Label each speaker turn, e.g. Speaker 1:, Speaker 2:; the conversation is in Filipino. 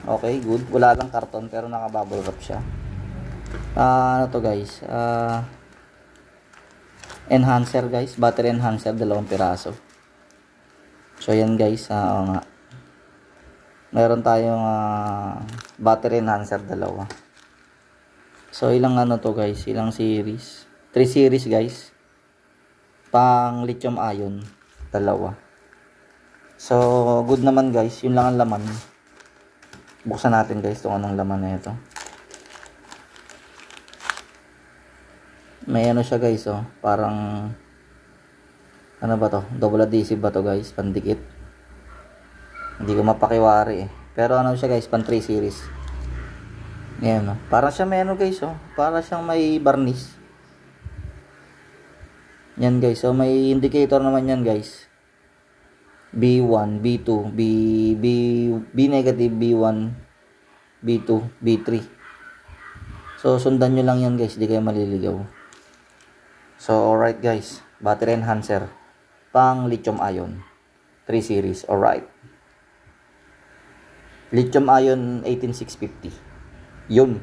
Speaker 1: Okay, good. Wala lang karton pero naka-bubble wrap siya. Ano to guys? Enhancer guys, battery enhancer, 2 piraso. So yan guys, oo nga. Meron tayong battery enhancer 2. So ilang ano to guys, ilang series? 3 series guys. Pang lithium ion 2. So good naman guys, yun lang ang laman. Buksan natin guys kung anong laman na ito. May ano siya guys, oh, parang ano ba to? Double adhesive ba to guys? Pandikit. Hindi ko mapakiwari eh. Pero ano siya guys, pan 3 series. Yan, oh. Parang siya may ano guys, oh. Para siyang may varnish. Yan guys, so may indicator naman yan guys. B1, B2, B negative, B1, B2, B3. So sundan nyo lang yan guys, di kayo maliligaw. So alright guys, battery enhancer pang lithium ion 3 series. Alright, lithium ion 18650 yun.